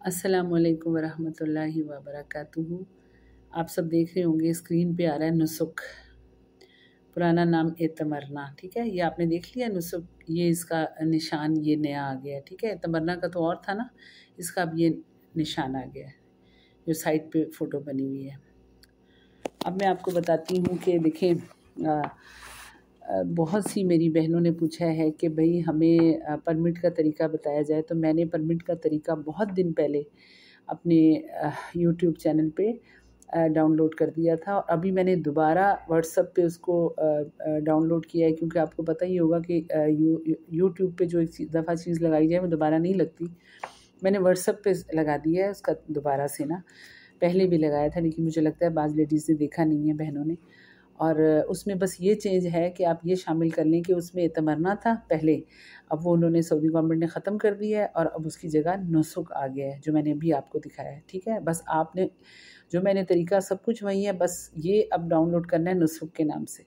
अस्सलामुअलैकुम वरहमतुल्लाहि वबरकातुहू। आप सब देख रहे होंगे स्क्रीन पे आ रहा है नुसुक, पुराना नाम एतमरना। ठीक है, ये आपने देख लिया नुसुक, ये इसका निशान ये नया आ गया है। ठीक है, तमन्ना का तो और था ना, इसका अब ये निशान आ गया है जो साइड पे फ़ोटो बनी हुई है। अब मैं आपको बताती हूँ कि देखें, बहुत सी मेरी बहनों ने पूछा है कि भाई हमें परमिट का तरीका बताया जाए। तो मैंने परमिट का तरीका बहुत दिन पहले अपने यूट्यूब चैनल पे डाउनलोड कर दिया था, और अभी मैंने दोबारा व्हाट्सएप पे उसको डाउनलोड किया है, क्योंकि आपको पता ही होगा कि यूट्यूब पे जो एक दफ़ा चीज़ लगाई जाए वो दोबारा नहीं लगती। मैंने व्हाट्सएप पे लगा दिया है उसका दोबारा से ना, पहले भी लगाया था लेकिन मुझे लगता है बाज़ लेडीज़ ने देखा नहीं है, बहनों ने। और उसमें बस ये चेंज है कि आप ये शामिल कर लें कि उसमें तमन्ना था पहले, अब वो उन्होंने सऊदी गवर्नमेंट ने ख़त्म कर दिया है और अब उसकी जगह नुसुक आ गया है, जो मैंने अभी आपको दिखाया है। ठीक है, बस आपने जो मैंने तरीका सब कुछ वही है, बस ये अब डाउनलोड करना है नुसुक के नाम से।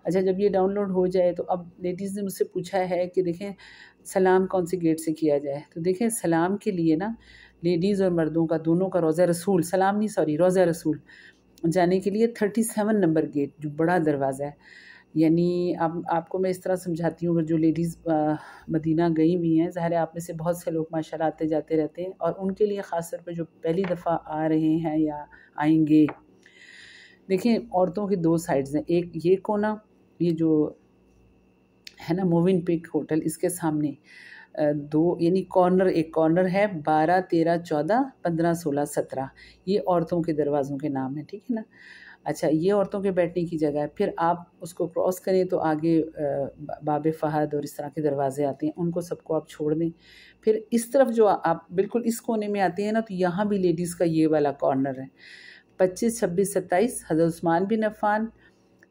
अच्छा, जब ये डाउनलोड हो जाए तो अब लेडीज़ ने मुझसे पूछा है कि देखें सलाम कौन से गेट से किया जाए। तो देखें, सलाम के लिए ना लेडीज़ और मर्दों का दोनों का रोज़ा रसूल, सलाम नहीं सॉरी, रोज़ा रसूल जाने के लिए 37 नंबर गेट, जो बड़ा दरवाज़ा है। यानी आपको मैं इस तरह समझाती हूँ, अगर जो लेडीज़ मदीना गई हुई हैं, ज़ाहिर है आप में से बहुत से लोग माशाल्लाह आते जाते रहते हैं, और उनके लिए ख़ास तौर पे जो पहली दफ़ा आ रहे हैं या आएंगे। देखिए, औरतों की दो साइड्स हैं, एक ये कोना, ये जो है ना मूविंग पिक होटल, इसके सामने दो यानी कॉर्नर, एक कॉर्नर है 12, 13, 14, 15, 16, 17, ये औरतों के दरवाज़ों के नाम है। ठीक है ना। अच्छा, ये औरतों के बैठने की जगह है। फिर आप उसको क्रॉस करें तो आगे बाब फ़हद और इस तरह के दरवाजे आते हैं, उनको सबको आप छोड़ दें। फिर इस तरफ जो आप बिल्कुल इस कोने में आते हैं ना, तो यहाँ भी लेडीज़ का ये वाला कॉर्नर है। 25, 26, 27 हज़रत उस्मान बिन अफ़्फ़ान,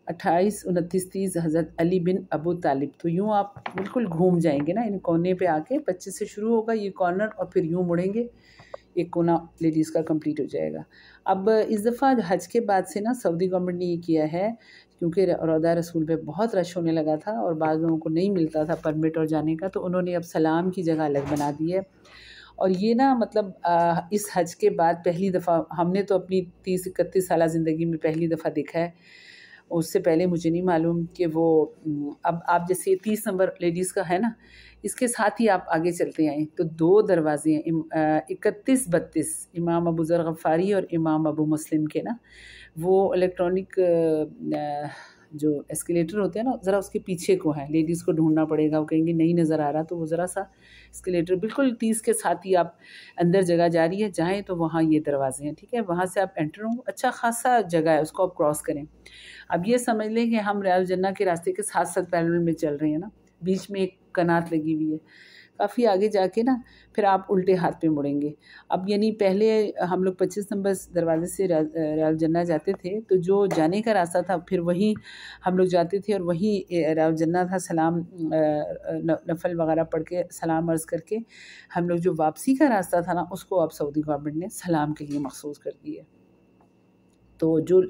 28, 29, 30 हज़रत अली बिन अबू तालिब। तो यूँ आप बिल्कुल घूम जाएंगे ना, इन कोने पे आके 25 से शुरू होगा ये कॉर्नर, और फिर यूँ मुड़ेंगे, एक कोना लेडीज़ का कंप्लीट हो जाएगा। अब इस दफ़ा हज के बाद से ना सऊदी गवर्नमेंट ने ये किया है, क्योंकि रौदा रसूल पे बहुत रश होने लगा था और बाज़ लोगों को नहीं मिलता था परमिट और जाने का, तो उन्होंने अब सलाम की जगह अलग बना दी है। और ये ना मतलब इस हज के बाद पहली दफ़ा हमने तो अपनी 30-31 साल ज़िंदगी में पहली दफ़ा देखा है, उससे पहले मुझे नहीं मालूम कि वो अब आप जैसे 30 नंबर लेडीज़ का है ना, इसके साथ ही आप आगे चलते आएँ तो दो दरवाजे हैं, 31-32 इमाम अबू ज़र गफ़ारी और इमाम अबू मुस्लिम के ना, वो इलेक्ट्रॉनिक जो एस्केलेटर होते हैं ना, ज़रा उसके पीछे को है, लेडीज़ को ढूंढना पड़ेगा, वो कहेंगे नहीं नज़र आ रहा, तो वो ज़रा सा एस्केलेटर बिल्कुल 30 के साथ ही आप अंदर जगह जा रही है जाएँ तो वहाँ ये दरवाजे हैं। ठीक है, वहाँ से आप एंटर हो, अच्छा खासा जगह है, उसको आप क्रॉस करें। अब ये समझ लें कि हम रियाल जन्ना के रास्ते के साथ साथ पैरेलल में चल रहे हैं ना, बीच में एक कनात लगी हुई है, काफ़ी आगे जाके ना फिर आप उल्टे हाथ पे मुड़ेंगे। अब यानी पहले हम लोग 25 नंबर दरवाजे से रियाल जन्ना जाते थे, तो जो जाने का रास्ता था फिर वहीं हम लोग जाते थे, और वहीं रियाल जन्ना था। सलाम नफल वगैरह पढ़ के सलाम अर्ज़ करके हम लोग जो वापसी का रास्ता था ना, उसको अब सऊदी गवर्नमेंट ने सलाम के लिए मखसूस कर दिया है। तो जो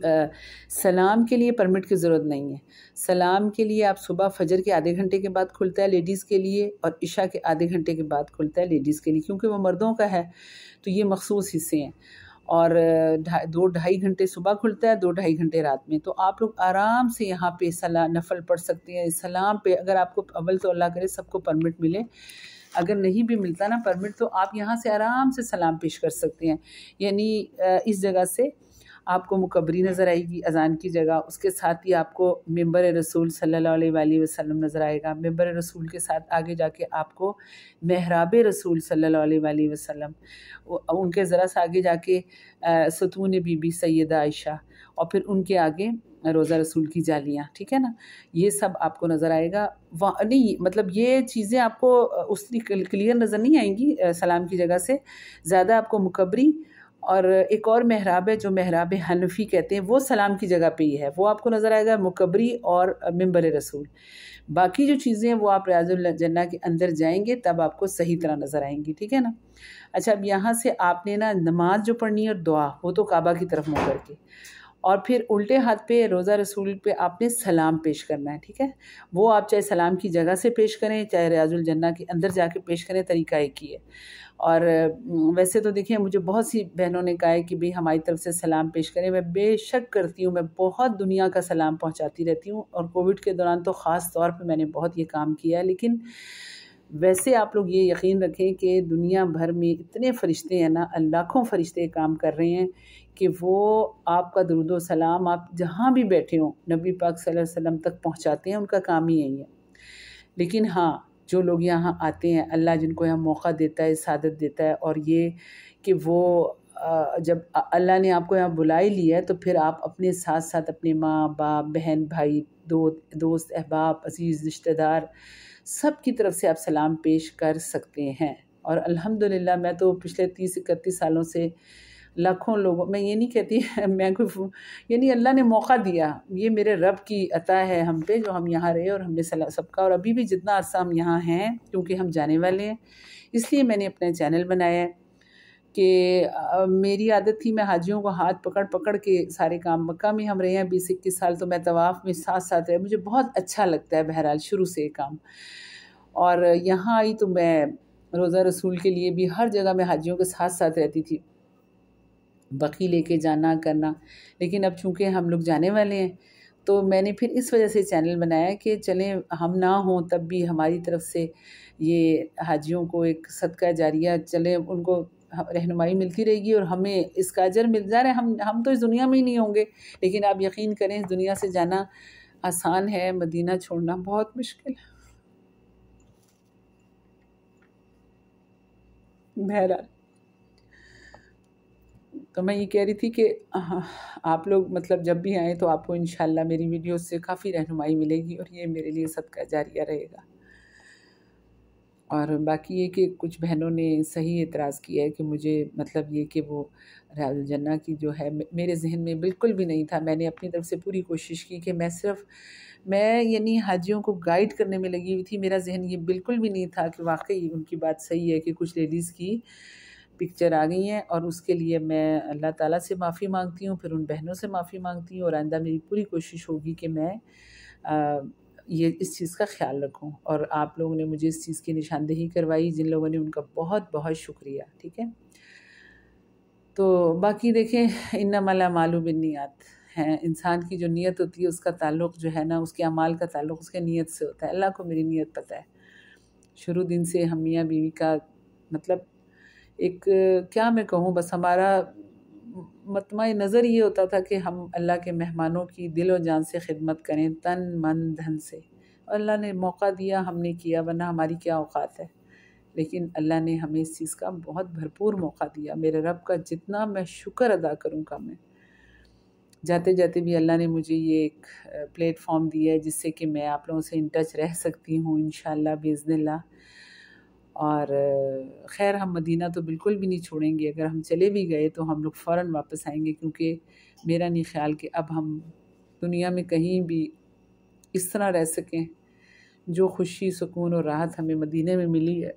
सलाम के लिए परमिट की ज़रूरत नहीं है। सलाम के लिए आप सुबह फजर के आधे घंटे के बाद खुलता है लेडीज़ के लिए, और इशा के आधे घंटे के बाद खुलता है लेडीज़ के लिए, क्योंकि वो मर्दों का है तो ये मखसूस हिस्से हैं। और 2-2.5 घंटे सुबह खुलता है, 2-2.5 घंटे रात में। तो आप लोग आराम से यहाँ पे नफल पढ़ सकते हैं। सलाम पे अगर आपको अव्वल तो अल्लाह करे सबको परमिट मिले, अगर नहीं भी मिलता ना परमिट, तो आप यहाँ से आराम से सलाम पेश कर सकते हैं। यानी इस जगह से आपको मुकबरी नज़र आएगी अज़ान की जगह, उसके साथ ही आपको मिंबर रसूल सल्लल्लाहु अलैहि वसल्लम नज़र आएगा। मिंबर रसूल के साथ आगे जाके आपको मेहराब रसूल सल्लल्लाहु अलैहि वसल्लम, उनके ज़रा सा आगे जाके सतून बीबी सैयदा आयशा, और फिर उनके आगे रोज़ा रसूल की जालियाँ। ठीक है ना, ये सब आपको नज़र आएगा। वहाँ नहीं मतलब ये चीज़ें आपको उतनी क्लियर नज़र नहीं आएंगी सलाम की जगह से, ज़्यादा आपको मुकबरी और एक और मेहराब है जो मेहराब हनफी कहते हैं, वो सलाम की जगह पे ही है, वो आपको नज़र आएगा, मुकबरी और मिंबर रसूल। बाकी जो चीज़ें हैं वो आप रियाजुल जन्ना के अंदर जाएंगे तब आपको सही तरह नज़र आएंगी। ठीक है ना। अच्छा, अब यहाँ से आपने ना नमाज जो पढ़नी है और दुआ, वो तो काबा की तरफ मुँह करके, और फिर उल्टे हाथ पे रोज़ा रसूल पे आपने सलाम पेश करना है, ठीक है। वो आप चाहे सलाम की जगह से पेश करें, चाहे रियाजुल जन्ना के अंदर जाके पेश करें, तरीका एक ही है। और वैसे तो देखिए मुझे बहुत सी बहनों ने कहा है कि भाई हमारी तरफ से सलाम पेश करें। मैं बेशक करती हूँ, मैं बहुत दुनिया का सलाम पहुँचाती रहती हूँ, और कोविड के दौरान तो ख़ास तौर पे मैंने बहुत ये काम किया है। लेकिन वैसे आप लोग ये यकीन रखें कि दुनिया भर में इतने फ़रिश्ते हैं ना, लाखों फ़रिश्ते काम कर रहे हैं कि वो आपका दुरूद व सलाम आप जहाँ भी बैठे हों नबी पाक सल्लल्लाहु अलैहि वसल्लम तक पहुँचाते हैं। उनका काम ही यही है। लेकिन हाँ, जो लोग यहाँ आते हैं, अल्लाह जिनको यहाँ मौका देता है, सादत देता है, और ये कि वो जब अल्लाह ने आपको यहाँ बुला ही लिया है, तो फिर आप अपने साथ साथ अपने माँ बाप, बहन भाई, दोस्त अहबाब, अज़ीज़ रिश्तेदार, सब की तरफ से आप सलाम पेश कर सकते हैं। और अल्हम्दुलिल्लाह मैं तो पिछले 30-31 सालों से लाखों लोगों, मैं ये नहीं कहती मैं कोई, यानी अल्लाह ने मौका दिया, ये मेरे रब की अता है हम पे, जो हम यहाँ रहे और हमने सबका, और अभी भी जितना अरसा हम यहाँ हैं, क्योंकि हम जाने वाले हैं, इसलिए मैंने अपना चैनल बनाया है कि मेरी आदत थी, मैं हाजियों को हाथ पकड़ पकड़ के सारे काम, मक्का में हम रहे हैं 20-21 साल, तो मैं तवाफ़ में साथ साथ रहे, मुझे बहुत अच्छा लगता है बहरहाल शुरू से ये काम। और यहाँ आई तो मैं रोज़ा रसूल के लिए भी हर जगह मैं हाजियों के साथ साथ रहती थी, बकी लेके जाना करना। लेकिन अब चूँकि हम लोग जाने वाले हैं, तो मैंने फिर इस वजह से चैनल बनाया कि चलें हम ना हों तब भी हमारी तरफ से ये हाजियों को एक सदका जारिया चले, उनको रहनुमाई मिलती रहेगी और हमें इसका अजर मिल जा रहा है। हम तो इस दुनिया में ही नहीं होंगे, लेकिन आप यकीन करें इस दुनिया से जाना आसान है, मदीना छोड़ना बहुत मुश्किल है। बहरहाल, तो मैं ये कह रही थी कि आप लोग मतलब जब भी आएँ तो आपको इंशाल्लाह मेरी वीडियो से काफ़ी रहनुमाई मिलेगी, और ये मेरे लिए सदका जारिया रहेगा। और बाकी ये कि कुछ बहनों ने सही एतराज़ किया है कि मुझे मतलब ये कि वो रियाजुल जन्ना की जो है मेरे ज़हन में बिल्कुल भी नहीं था। मैंने अपनी तरफ से पूरी कोशिश की कि मैं यानी हाजियों को गाइड करने में लगी हुई थी। मेरा ज़हन ये बिल्कुल भी नहीं था कि वाक़ई उनकी बात सही है कि कुछ लेडीज़ की पिक्चर आ गई हैं, और उसके लिए मैं अल्लाह ताला से माफ़ी मांगती हूँ, फिर उन बहनों से माफ़ी मांगती हूँ, और आइंदा मेरी पूरी कोशिश होगी कि मैं ये इस चीज़ का ख़्याल रखूँ। और आप लोगों ने मुझे इस चीज़ की निशानदेही करवाई, जिन लोगों ने, उनका बहुत बहुत शुक्रिया, ठीक है। तो बाकी देखें, इन्नमल अमालु बिन्नियात हैं, इंसान की जो नीयत होती है उसका ताल्लुक़ जो है ना, उसके अमाल का ताल्लुक़ उसके नीयत से होता है। अल्लाह को मेरी नीयत पता है। शुरू दिन से हम मियाँ बीवी का मतलब एक, क्या मैं कहूँ, बस हमारा मतमा नज़र ये होता था कि हम अल्लाह के मेहमानों की दिल और जान से खिदमत करें, तन मन धन से। और अल्लाह ने मौका दिया, हमने किया, वरना हमारी क्या औकात है। लेकिन अल्लाह ने हमें इस चीज़ का बहुत भरपूर मौका दिया। मेरे रब का जितना मैं शुक्र अदा करूँ कम है। जाते जाते भी अल्लाह ने मुझे ये एक प्लेटफॉर्म दिया है जिससे कि मैं आप लोगों से इन टच रह सकती हूँ इंशाअल्लाह बिइज़्निल्लाह। और ख़ैर हम मदीना तो बिल्कुल भी नहीं छोड़ेंगे। अगर हम चले भी गए तो हम लोग फ़ौरन वापस आएँगे, क्योंकि मेरा नहीं ख़्याल कि अब हम दुनिया में कहीं भी इस तरह रह सकें जो खुशी, सुकून और राहत हमें मदीने में मिली है।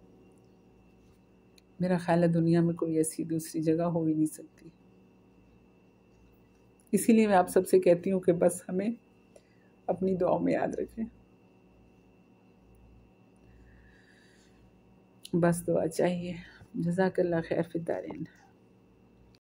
मेरा ख़्याल है दुनिया में कोई ऐसी दूसरी जगह हो ही नहीं सकती। इसीलिए मैं आप सबसे कहती हूँ कि बस हमें अपनी दुआओं में याद रखें। बस दुआ चाहिए। जज़ाकल्लाह खैर फिद दारैन।